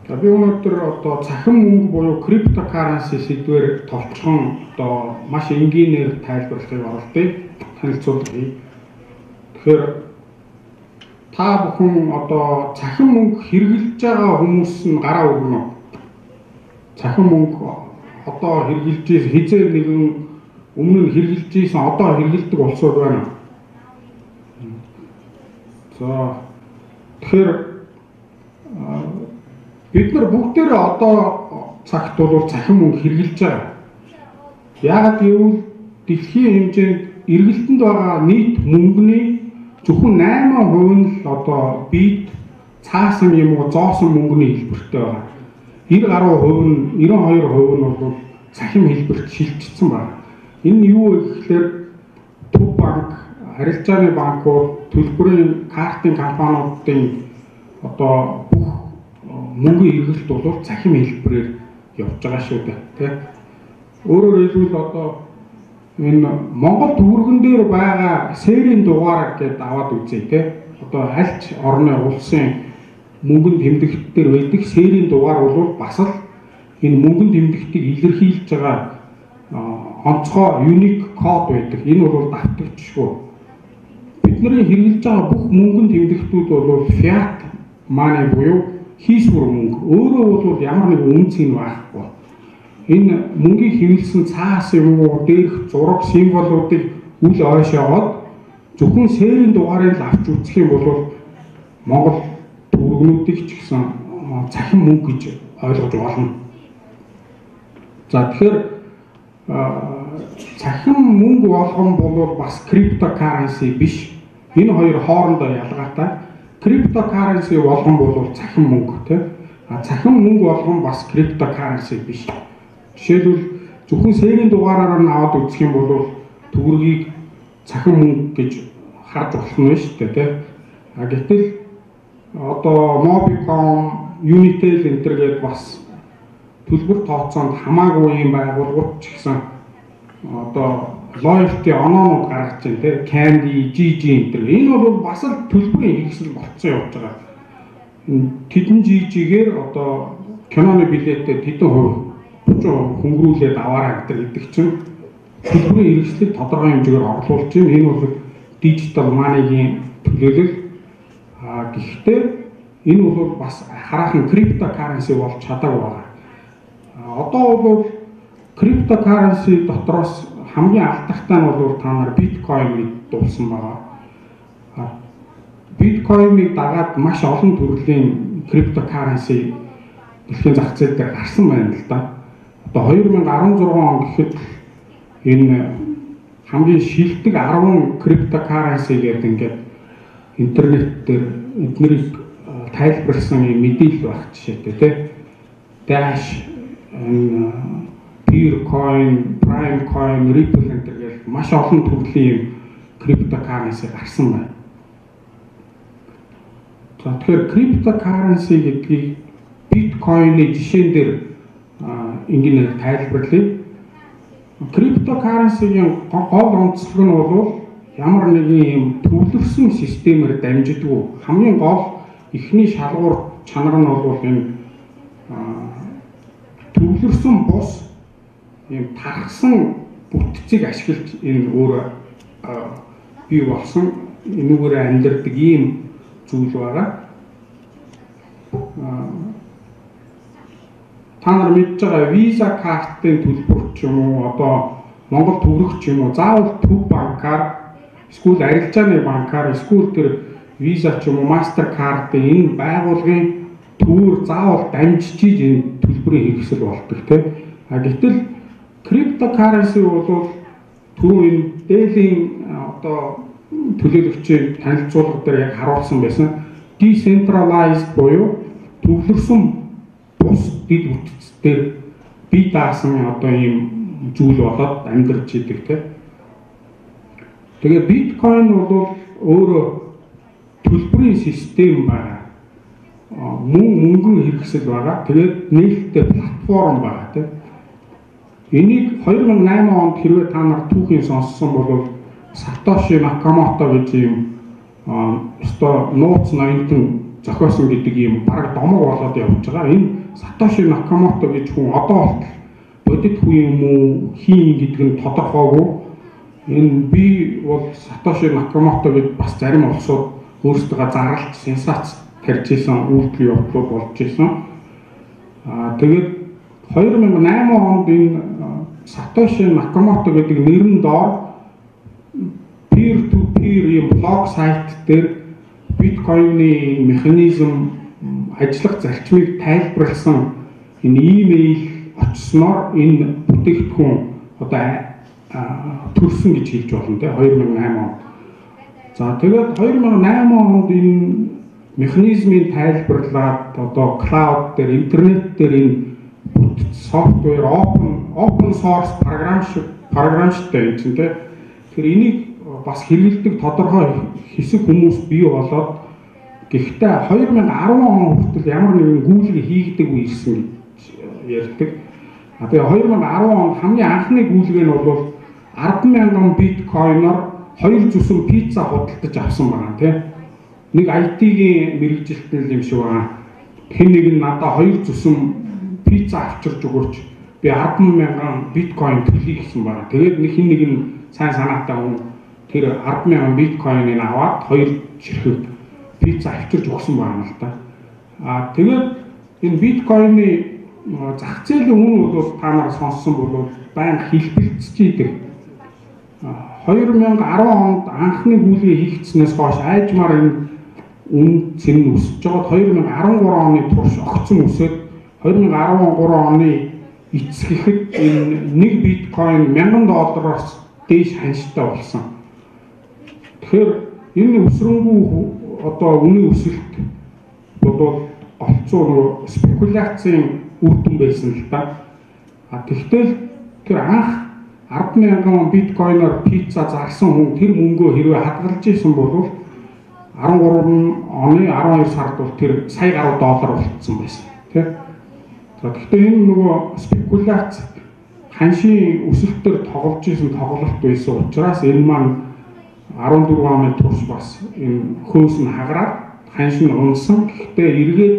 Би өнөөдөр одоо цахим мөнгө буюу криптокаренси сэдвээр товчхон одоо маш энгийнээр тайлбарлахыг оролдъё, танилцуулъя. Тэгэхээр та бүхэн одоо цахим мөнгө хэрэглэж байгаа хүмүүс нь гараа өргөнө. Цахим мөнгө одоо хэрэглэж хизээ нэгэн өмнө нь хэрэглэж ийсэн одоо хэрэглэдэг улсууд байна. За тэгэхээр бид нар бүгдээрээ одоо цагт бол цахим мөнгө хэрэглэж байгаа. Яагаад гэвэл дэлхийн хэмжээнд эргэлтэнд байгаа нийт мөнгөний зөвхөн 8% л одоо бид цаасан юм уу зоосон мөнгөний хэлбэртэй байгаа. 90% нь 92% нь бол цахим хэлбэрт шилжчихсэн байна. Энэ нь юу вэ гэхээр төв банк, харилцааны банкуд, төлбөрийн картын компаниудын одоо бүх мөнгөний эргэлт бол цахим хэлбэрээр явж байгаа шүү дээ. Өөрөөр хэлбэл одоо энэ Монгол төвөргөн дээр байгаа сэрийн дугаараа гэдээ аваад үзье те. Одоо аль ч орны улсын мөнгөнд тэмдэгт дээр байдаг сэрийн дугаар бол бас л энэ мөнгөнд тэмдэгтийг илэрхийлж байгаа онцгой unique код байдаг. Энэ бол давтагдчихгүй. Бидний хэрэглэж байгаа бүх мөнгөнд тэмдэгтүүд бол fiat money буюу хийсвэр мөнгө. Өөрөө бол ямар нэг үнц нь байхгүй. Энэ мөнгийг хэвлсэн цаас юм уу дээрх зураг символуудыг үл ойшоогоод зөвхөн сэрийн дугаарыг авч үзэх юм бол Монгол төвөргнүүдийг ч гэсэн цахим мөнгө гэж ойлгож болно. За тэгэхээр цахим мөнгө болгон бол бас криптокаренси биш. Энэ хоёр хоорондоо ялгаатай. Криптокаренси болгон бол цахим мөнгө тийм. Цахим мөнгө болгон бас криптокаренси биш. Жишээлбэл зөвхөн сэрийн дугаараар нь аваад үзэх юм бол төгрөгийг цахим мөнгө гэж харж болох нь шүү дээ тийм. Гэтэл одоо Mobicom, Unitel энэ төргээд бас төлбөр тооцоонд хамаагүй юм байгууллагууд ч гэсэн одоо loyalty оноонууд гаргаж байна тийм. Candy, GG энэ төр. Энэ бол бас л төлбөрийн хэрэгсэл болцсон явж байгаа. Тэдэн GG-гээр одоо киноны билеттэй тэдэн хувь хөнгөрүүлээд аваарай гэдэг чинь төлбөрийн хэрэгслийг тодорхой хэмжээгээр орлуулж байна. Энэ бол digital money-гийн төлөөлөл. Гэхдээ энэ бол бас хараахан криптокаренси болж чадаагүй байгаа. Одоо бол криптокаренси дотроос хамгийн алдахтай нь бол та нар биткоиныг дуулсан байгаа. Биткоиныг дагаад маш олон төрлийн криптокаренси дэлхийн зах зээл дээр гарсан байна л да. Одоо 2016 он гэхэд энэ хамгийн шилдэг 10 криптокаренси гэдэг ингээд интернет дээр эднэрийг тайлбарласан юм мэдээлэл байх жишээтэй тийм. Dash, PreForum, PrimeCoin, Ripple энэ гэх маш олон төрлийн криптокаренси гарсан байна. За тэгэхээр криптокаренси гэдгийг биткоины жишээн дээр ингээд тайлбарлая. Криптокаренсигийн гол онцлог нь бол ямар нэгэн юм төвлөрсөн системээр дамждаггүй. Хамгийн гол эхний шалгуур чанар нь бол энэ төвлөрсөн бус ийм тархсан бүтцийг ашиглаж энэ өөрөө бий болсон энүүгээр амьдардаг ийм зүйл байгаа. Та нар мэдж байгаа виза картын төлбөр ч юм уу одоо Монгол төгрөг ч юм уу заавал төв банкар эсвэл арилжааны банкар эсвэл тэр виза ч юм уу MasterCard энэ байгууллагын төвөр заавал дамжиж энэ төлбөрийн хэрэгсэл болдог тийм. Гэтэл криптокаренси бол түрүү энэ дээлийн одоо төлөөлөгчийн танилцуулга дээр яг харуулсан байсан decentralized буюу төвлөрсөн бус дэд бүтцээр бие даасан одоо ийм зүйл болоод амьдарч идэг тийм. Тэгээ биткоин бол өөрөө төлбөрийн систем байгаа. Мөнгөн хэрэгсэл байгаа. Тэгээд нээлттэй платформ байгаа тийм. Энийг 2008 онд хэрвээ та нар түүхийн сонссон бол Сатоши Накамото гэж ийм өстой нууц ноёнтон зохиосон гэдэг ийм бараг домог болоод явж байгаа. Энэ Сатоши Накамото гэж хүн одоо болтол бодит хүн юм уу хийн гэдэг нь тодорхойгүй. Энэ би бол Сатоши Накамото гэж бас зарим улсууд өөрсдөө зарлалт сенсац тарьж исэн үйлдэл явдлууд болж исэн. Тэгээд 2008 онд энэ Сатоши Накамото гэдэг нэрэн доор peer to peer юм блог сайт дээр биткойны механизм ажиллах зарчмыг тайлбарласан энэ имэйл очсноор энэ бүтээгдэхүүн одоо төрсөн гэж хэлж болно те 2008 онд. За тэгээд 2008 онд энэ механизмыг тайлбарлаад одоо клауд дээр интернет дээр энэ софтвер open source програмштай юм чинь те. Тэр энийг бас хэрэглэдэг тодорхой хэсэг хүмүүс бий болоод гэхдээ 2010 он хүртэл ямар нэгэн гүйлгээ хийгдэг үе ирсэн гэж ярьдаг. Тэгээ 2010 онд хамгийн анхны гүйлгээ нь бол 10,000 биткойноор 2 зүсэм пицца худалдаж авсан байна тийм. Нэг IT-ийн мэрэгжилтэн юм шиг байна. Хэн нэг нь надад 2 зүсэм пицца авчирч өгөөч. Би 10,000 биткойн төлье гэсэн байна. Тэгээд нэг хэн нэг нь сайн санаатай хүн тэр 10,000 биткойныг аваад 2 ширхэг пицца авчирч өгсөн байна л да. Тэгээд энэ биткойны зах зээлийн үн бол та нар сонссон бол байнга хэлбэлцэж идэг. 2010 онд анхны гүйлгээ хийгдснээс хойш айжмаар энэ үн цэн өсөж жоод 2013 оны турш огцон өсөд 2013 оны эцгэхэд энэ 1 биткойн $1,000-оос дээш ханштай болсон. Тэгэхээр энэ өсрөнгүү одоо үнийн өсөлт бол голцоо нөгөө спекуляцийн үр дүн байсан л да. Тэгтэл тэр анх 10,000 биткойноор пицца зарсан хүн тэр мөнгөө хэрвээ хадгалж исэн бол 13 оны 12 сард бол тэр сая гаруй доллар болцсон байсан тийм. Гэхдээ энэ нөгөө спекуляц ханшийн өсөлтөөр тоглож исэн тоглолт байсан учраас энэ маань 14 оны турш бас энэ хөөс нь хагараад ханш нь унсан. Гэхдээ эргээд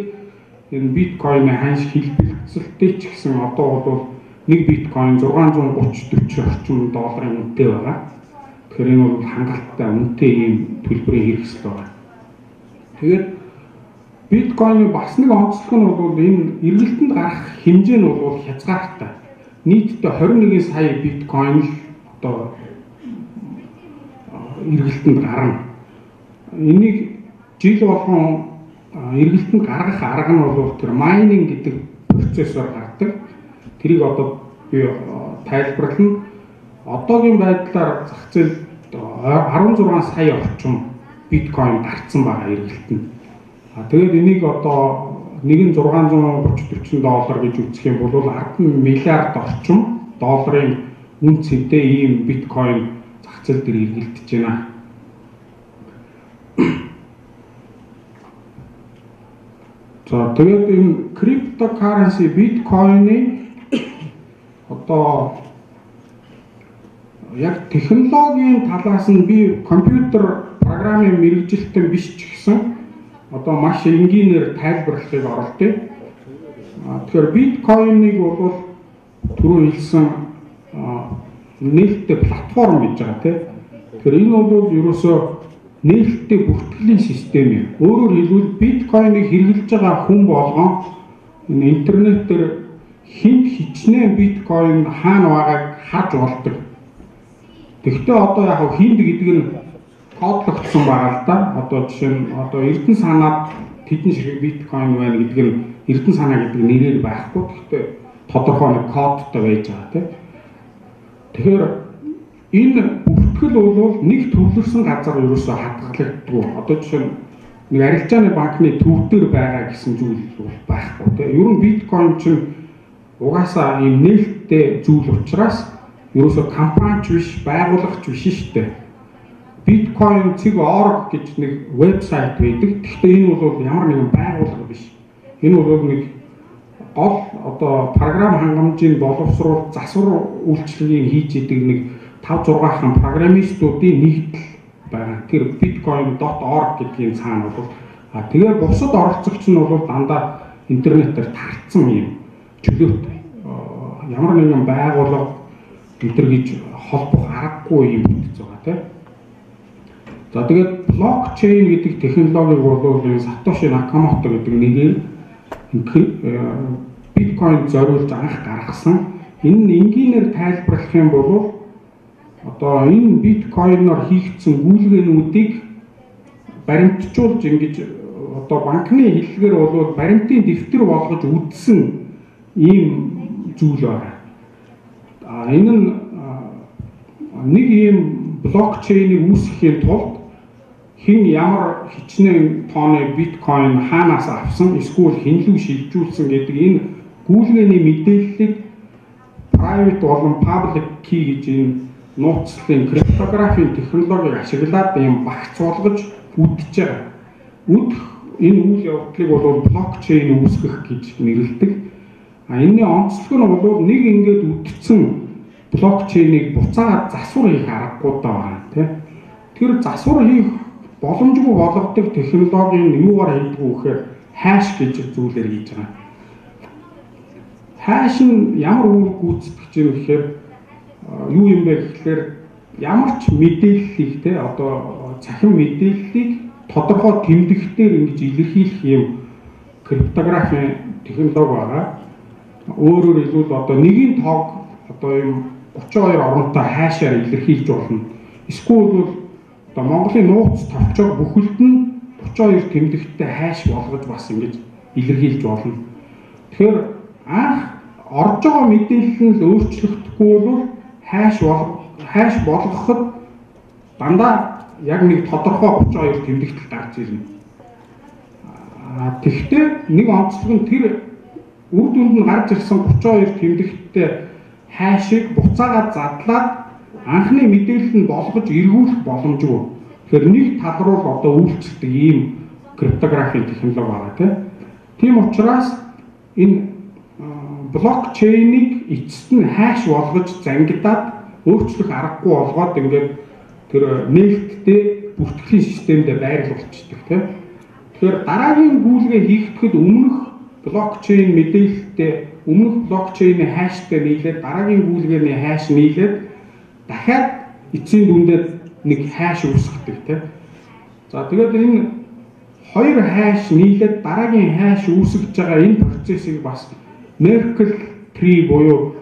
энэ биткойны ханш хэлбэлцэлтэй ч гэсэн одоо бол 1 биткойн 630-40 орчим долларын үнэтэй байгаа. Тэгэхээр энэ бол хангалттай үнэтэй ийм төлбөрийн хэрэгсэл байна. Тэгээд биткойны бас нэг онцлог нь бол энэ эргэлтэнд гарах хэмжээ нь бол хязгаартай. Нийтдээ 21 сая биткойн л одоо эргэлтэнд гарна. Энийг жил болгон эргэлтэнд гаргах арга нь бол тэр майнинг гэдэг процессор гардаг. Тэрийг одоо би тайлбарлана. Одоогийн байдлаар зах зээлд 16 сая орчим биткойн гарцсан байгаа эргэлтэнд. Тэгээд энийг одоо нэг нь $630-40 гэж үзэх юм бол 10 миллиард орчим долларын үн цэнтэй ийм биткойн зах зээл дээр эргэлдэж байна. За тэгээд энэ криптокаренси биткойны одоо яг технологийн талаас нь би компьютер програмын мэрэгжилтэн биш ч гэсэн одоо маш энгийнээр тайлбарлахыг оролдъё. Тэгэхээр биткойныг бол түрүү хэлсэн нээлттэй платформ гэж байгаа тийм. Тэгэхээр энэ бол ерөөсөө нээлттэй бүртгэлийн систем юм. Өөрөөр хэлбэл биткойныг хэрэглэж байгаа хүн болгон энэ интернетээр хэн хичнээн биткойн хаана байгааг харж болдог. Тэгвэл одоо яг хинд гэдэг нь кодлогдсон байгаа л да. Одоо жишээ нь одоо Эрдэнэ санаад тэдэн шиг биткойн байна гэдэг нь Эрдэнэ санаа гэдэг нэрээр байхгүй. Гэхдээ тодорхой нэг кодтой байж байгаа тийм. Тэгэхээр энэ бүртгэл бол нэг төвлөрсөн газар ерөөсөө хадгалагддаг. Одоо жишээ нь нэг арилжааны банкны төв дээр байгаа гэсэн зүйл бол байхгүй тийм. Ер нь биткойн чинь угаасаа ийм нээлттэй зүйл учраас ерөөсөө компанич биш, байгуулагч биш шүү дээ. Bitcoin.org гэж нэг вебсайт байдаг. Гэхдээ энэ бол ямар нэгэн байгууллага биш. Энэ бол нэг гол одоо програм хангамжийн боловсруулалт засвар үйлчлэгийг хийж идэг нэг 5-6 хан программистуудын нэгдэл байгаа. Тэр bitcoin.org гэдгийн цаана бол Тэгээ бусад оролцогч нь бол дандаа интернетээр тарцсан юм чөлөөт ямар нэгэн байгууллага өдр гэж холбох аргагүй юм бүтэж байгаа тийм. За тэгээд блокчейн гэдэг технологиг бол энэ Сатоши Накамото гэдэг нэгээр биткойн зориулж анх гаргасан. Энэ нь энгийнээр тайлбарлах юм бол одоо энэ биткойноор хийгдсэн гүйлгээнүүдийг баримтжуулж ингэж одоо банкны хэллэгээр бол баримтын дэвтэр болгож үдсэн ийм зүйл байна. Энэ нь нэг ийм блокчейнийг үүсгэхийн тулд хэн ямар хичнээн тооны биткойн хаанаас авсан эсвэл хэн лүү шилжүүлсэн гэдэг энэ гүйлгээний мэдээллийг private болон public key гэж энэ нууцлалын криптографийн технологиг ашиглаад ийм багц болгож үдэж байгаа. Үдэх энэ үйл явдлыг бол блокчейн үүсгэх гэж нэрлэдэг. Энэний онцлог нь бол нэг ингээд үдцсэн блокчейнийг буцаагаад засвар хийх аргагүй даа тийм. Тэр засвар хийх боломжгүй болгодог технологийн юугаар хийдэг вэ гэхээр хайш гэж зүйлээр хийж байгаа. Хайш нь ямар үүрэг гүйцэтгэж байгаа гэхээр юу юм бэ гэхээр ямар ч мэдээллийг те одоо цахим мэдээллийг тодорхой тэмдэгтээр ингэж илэрхийлэх юм криптографийн технологи байгаа. Өөрөөр хэлбэл одоо нэгийн тоог одоо юм 32 оронтой хайшаар илэрхийлж болно. Эсвэл одоо Монголын нууц товчоо бүхэлд нь 32 тэмдэгттэй хайш болгож бас ингэж илэрхийлж болно. Тэгэхээр анх орж байгаа мэдээлэл нь өөрчлөгдөхгүй бол хайш болгоход дандаа яг нэг тодорхой 32 тэмдэгтэл гарч ирнэ. Тэгэхдээ нэг онцлог нь тэр үр дүнд нь гарч ирсэн 32 тэмдэгттэй хайшийг буцаагаад задлаад анхны мэдээлэл нь болгож эргүүлэх боломжгүй. Тэгэхээр нэг тал руу одоо үйлчлдэг ийм криптографийн технологи байгаа тийм учраас энэ блокчейнийг эцэст нь хайш болгож зангидаад өөрчлөх аргагүй болгоод ингээд тэр нээлттэй бүртгэлийн системдээ байрлуулчихдаг тийм. Тэгэхээр дараагийн гүйлгээ хийгдэхэд өмнөх блокчейн мэдээлэлтэй өмнөх блокчейний хайштай нийлээд дараагийн гүйлгээний хайш нийлээд дахиад эцсийн дүндээ нэг хайш үүсгдэг тийм. За тэгээд энэ хоёр хайш нийлээд дараагийн хайш үүсгэж байгаа энэ процессыг бас Merkle tree буюу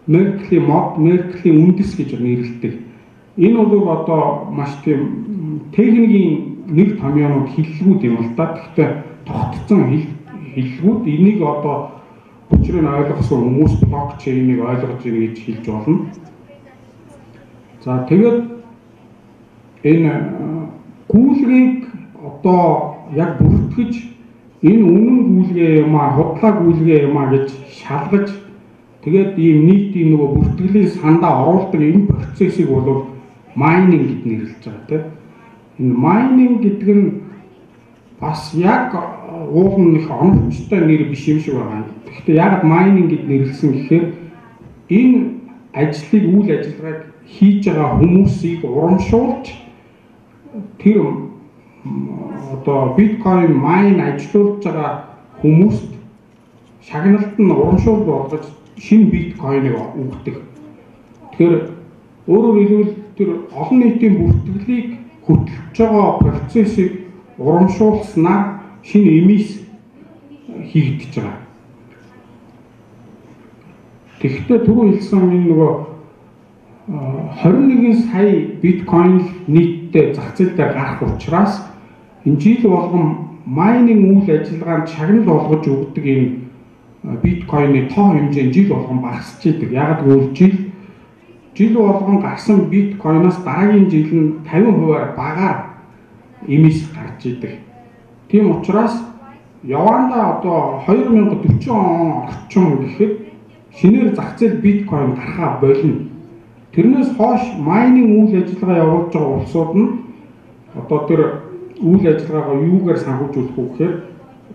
Merkle-ийн мод, Merkle-ийн үндэс гэж нэрлэдэг. Энэ бол одоо маш тийм техникийн нэг томьёонууд хэллэгүүд юм л да. Гэхдээ тогтцсон хэллэгүүд энийг одоо учрыг ойлгосон хүмүүс блокчейнийг ойлгож байна гэж хэлж болно. За тэгээд энэ гүйлгийг одоо яг бүртгэж энэ үнэн гүйлгээ юм аа, худлаа гүйлгээ юм аа гэж шалгаж тэгээд ийм нийтийн нөгөө бүртгэлийн сандаа оруулдаг энэ процессыг бол майнинг гэж нэрлэж байгаа тийм. Энэ майнинг гэдэг нь бас яг уулын их оновчтой нэр биш юм шиг байгаа. Гэхдээ яг майнинг гэж нэрлсэн гэхээр энэ ажлыг үйл ажиллагааг хийж байгаа хүмүүсийг урамшуулж тэр одоо биткойн майн ажиллуулж байгаа хүмүүст шагналт нь урамшуул болгож шинэ биткойныг өгдөг. Тэгэхээр өөрөөр хэлбэл тэр олон нийтийн бүртгэлийг хөтлөж байгаа процессыг урамшуулснаар шинэ эмис хийгдэж байгаа. Тэгэхдээ түрүү хэлсэн энэ нөгөө 21 сая биткойн нийтдээ зах зээл дээр гарах учраас энэ жил болгон майнинг үйл ажиллагаанд шагнал болгож өгдөг энэ биткойны тоо хэмжээ жил болгон багасч идэг. Яг гэвэл жил болгон гарсан биткойноос дараагийн жил нь 50%-аар багаар эмис гарч идэг. Тийм учраас явандаа одоо 2040 он орчим гэхэд шинээр зах зээл биткойн гарахаа болно. Тэрнээс хойш майнинг үйл ажиллагаа явуулж байгаа улсууд нь одоо тэр үйл ажиллагаагаа юугаар санхүүжүүлэх вэ гэхээр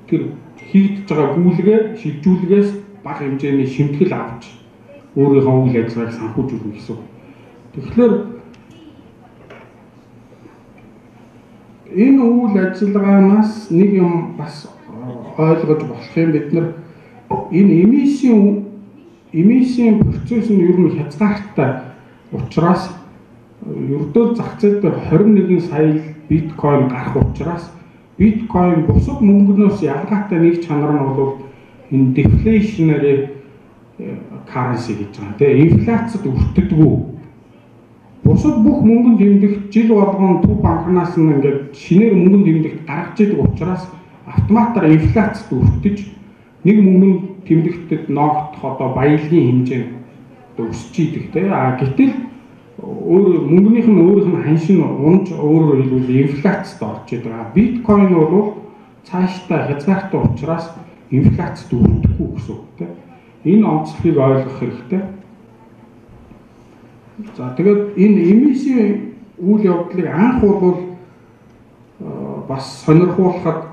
тэр хийгдэж байгаа гүйлгээ шилжүүлгээс бага хэмжээний шимтгэл авч өөрийнхөө үйл ажиллагааг санхүүжүүлнэ гэсэн. Тэгэхээр энэ үйл ажиллагаанаас нэг юм бас ойлгож болох юм, бид нар энэ эмиссийн процесс нь ер нь хязгаартай учраас ердөө зах зээл дээр 21 сая биткойн гарах учраас биткойн бусад мөнгнөөс ялгаатай нэг чанар нь бол энэ deflationary currency гэж байгаа. Тэгээ инфляцид өртдөггүй. Бусад бүх мөнгөнд тэмдэгт жил болгон төв банкнаас нь ингээд шинээр мөнгөнд тэмдэгт гаргаж идэг учраас автоматар инфляцид өртөж нэг мөнгөнд тэмдэгтэд ногдох одоо баялагын хэмжээ өсөж идэг те. Гэтэл өөр мөнгөнийх нь өөрийнх нь ханшин унж өөрөөр хэлбэл инфляцид орж идэг. Биткойн бол цаашдаа хязгаартай учраас инфляцид өртөхгүй гэсэн үг те. Энэ онцлогийг ойлгох хэрэгтэй. За тэгээд энэ эмиссийн үйл явдлыг анх бол бас сонирхуулахад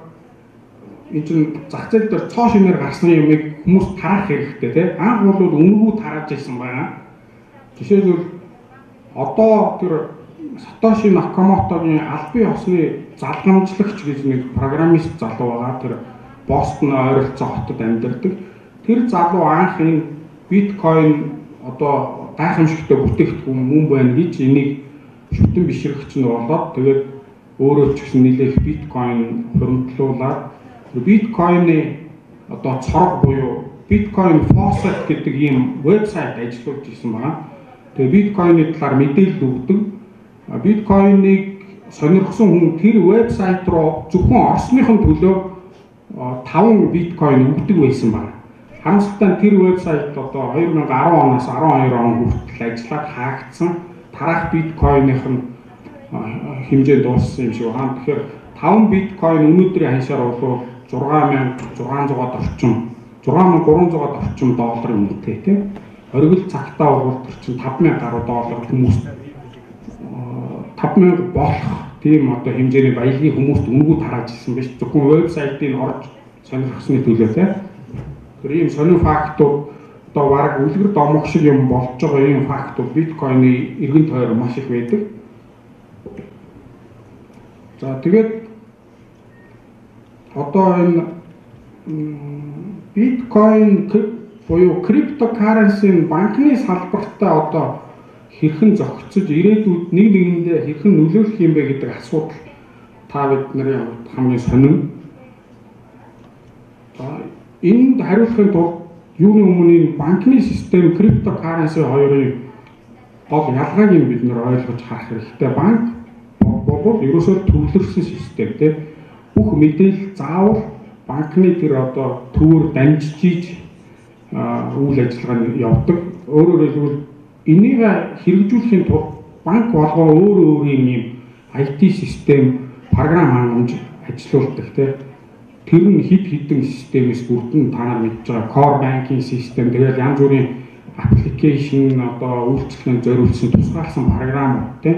энэ чинь зах зээл дээр цоо шинээр гарсан юмыг хүмүүс тарах хэрэгтэй тийм. Анх бол үнгүү тарааж ирсэн байна. Жишээлбэл одоо тэр Сатоши Накамотогийн албан ёсны залгамжлагч гэж нэг программист залуу байгаа. Тэр Бостон ойролцоо хотод амьдардаг. Тэр залуу анх энэ биткойн одоо гайхамшигтай бүтээгдэхүүн мөн байна гэж энийг шүтэн бишрэгч нь болоод тэгээд өөрөө ч гэсэн нэлээх биткойн хөрөнгөлүүлээд биткойны одоо цорог буюу биткойн фосфат гэдэг ийм вебсайт ажиллуулж ирсэн байна. Тэгээд биткойны талаар мэдээлэл өгдөг. Биткойныг сонирхсан хүн тэр вебсайт руу зөвхөн орсныхын төлөө 5 биткойн өгдөг байсан байна. Харамсалтай тэр вебсайт одоо 2010 оноос 12 он хүртэл ажиллаад хаагдсан. Тарах биткойных нь хэмжээ дууссан юм шиг байна. Тэгэхээр 5 биткойн өнөөдрийн ханшаар бол 6600 орчим долларын үнэтэй тийм. Оргил цагтаа бол тэр чинь 5000 гаруй доллар хүмүүс 5000 болох тийм одоо хэмжээний баялагын хүмүүст өнгөө тарааж ирсэн биш. Зөвхөн вебсайтыг орж сонирхсны төлөө тийм. Тэр ийм сонир фактууд одоо бараг үлгэр домог шиг юм болж байгаа ийм фактууд биткойны эргэн тойрон маш их байдаг. За тэгээд одоо энэ биткойн буюу криптокаренси банкны салбартаа одоо хэрхэн зохицож ирээдүйд нэг нэгэндээ хэрхэн нөлөөлөх юм бэ гэдэг асуудал та бидний хамгийн сонин. За энд хариулахын тулд юуны өмнө банкны систем криптокаренси хоёрын гол ялгааг нь бид нэр ойлгож харах хэрэгтэй. Банк бол ерөөсөө төвлөрсөн систем тийм. Бүх мэдээлэл заавал банкны тэр одоо төвөөр дамжиж ийж үйл ажиллагаа явдаг. Өөрөөр хэлбэл энийг хэрэгжүүлэхийн тулд банк болгоо өөрийн юм IT систем програм хангамж ажилуулдаг тийм. Тэр нь хидэн системээс бүрдэн та нар мэдж байгаа core banking систем тэгээд янз бүрийн аппликейшн одоо үйлчлэгэнд зориулсан тусгаалсан програмууд тийм.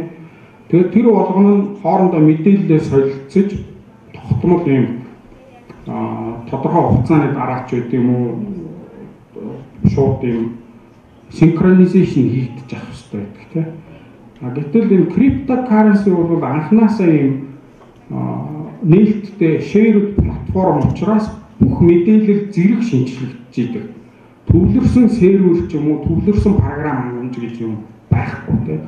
Тэгээд тэр болгоно нь хоорондоо мэдээлэлээ солилцож тогтмол юм тодорхой хугацааны дараа ч үгүй юм уу шууд юм синхронизашн хийгдэж авах хэрэгтэй байдаг тийм. Гэтэл энэ криптокаренси бол анханасаа юм нээлттэй shared платформ учраас бүх мэдээлэл зэрэг шинжлэгдэж идэг. Төвлөрсөн сервер ч юм уу, төвлөрсөн програм хангамж гэж юм байхгүй тийм.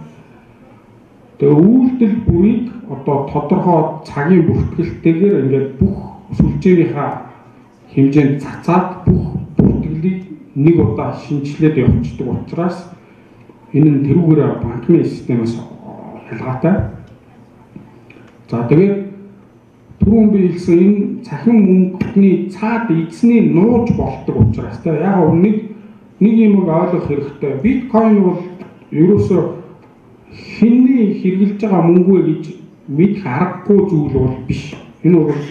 Тэгээ үйлдэл бүрийг одоо тодорхой цагийн бүртгэлтэйгээр ингээд бүх сүлжээнийхээ хэмжээнд цацаад бүх бүртгэлийг нэг удаа шинжилээд явуулдаг учраас энэ нь тэрүүгээр банкны системээс ялгаатай. За тэгээд түрүүн би хэлсэн энэ цахим мөнгөний цаад эзний нууж болдог учраас яг нэг юм ойлгох хэрэгтэй. Биткойн бол ерөөсөө хинний хэрэгжилж байгаа мөнгө гэж мэдэх аргагүй зүйл бол биш. Энэ бол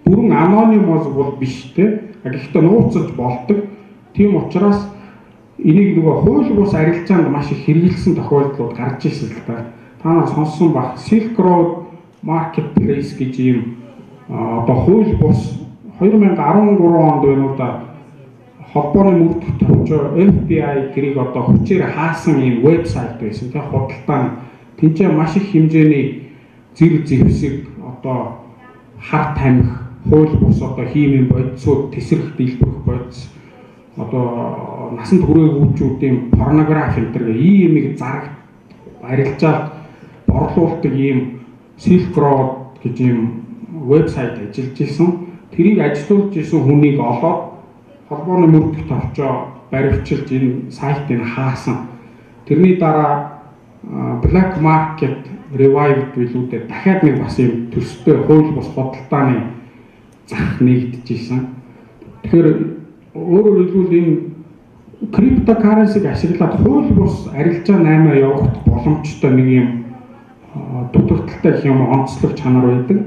бүрэн анонимоос бол биш те. Гэхдээ нууцж болдог. Тийм учраас энийг нөгөө хууль бус арилжаанд маш их хэрэгжилсэн тохиолдлууд гарч ирсэн л та. Та нар сонссон баг Silk Road Marketplace гэж юм одоо хууль бус 2013 онд байна да холбооны мөрдөх төвчөө FBI гэрийг одоо хүчээр хаасан юм вебсайт байсан. Тэгээ худалдаа тэнцээ маш их хэмжээний зэр зэвсэг одоо хар тамхи, хууль бус одоо химийн бодисууд, тесрэх дэлбэрэх бодис, одоо насанд хүрээлгүүчүүдийн порнографи энэ иймийг зараг арилжаад борлуулдаг ийм Silk Road гэж ийм вебсайт ажиллаж исэн. Тэрийг ажилуулж исэн хүнийг олоод холбооны мөрдөх товчоо баривчилж энэ сайтыг хаасан. Тэрний дараа Black Market Revived билүүдэд дахиад нэг бас юм төстэй хууль бус худалдааны зах нэгдэж исэн. Тэгэхээр өөрөөр хэлбэл энэ криптокаренсиг ашиглаад хууль бус арилжаа 8 явахд боломжтой нэг юм дутагдaltaй гэх юм онцлог чанар байдаг.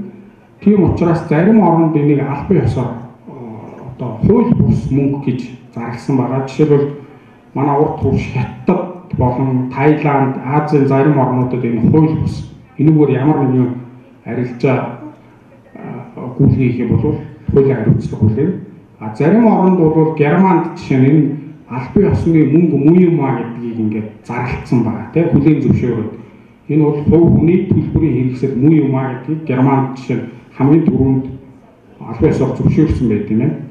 Тийм учраас зарим оронд энийг албан ёсоор одоо хууль бус мөнгө гэж зарласан байгаа. Жишээлбэл манай урд хурш Хятад болон Таиланд, Азийн зарим орнуудад энэ хууль бус энэгээр ямар нэгэн арилжаа гүйлгэх юм бол хуулийн хариуцлага хүлээн. А зарим оронд бол Германд жишээ нь энэ албан ёсны мөнгө муу юм а гэдгийг ингээд зарлцсан байгаа тийм хүлээн зөвшөөрөд. Энэ бол хувь хүний төлбөрийн хэрэгсэл муу юм а гэдгийг Германд жишээ хамгийн түрүүнд албан ёсоор зөвшөөрсөн байт юм.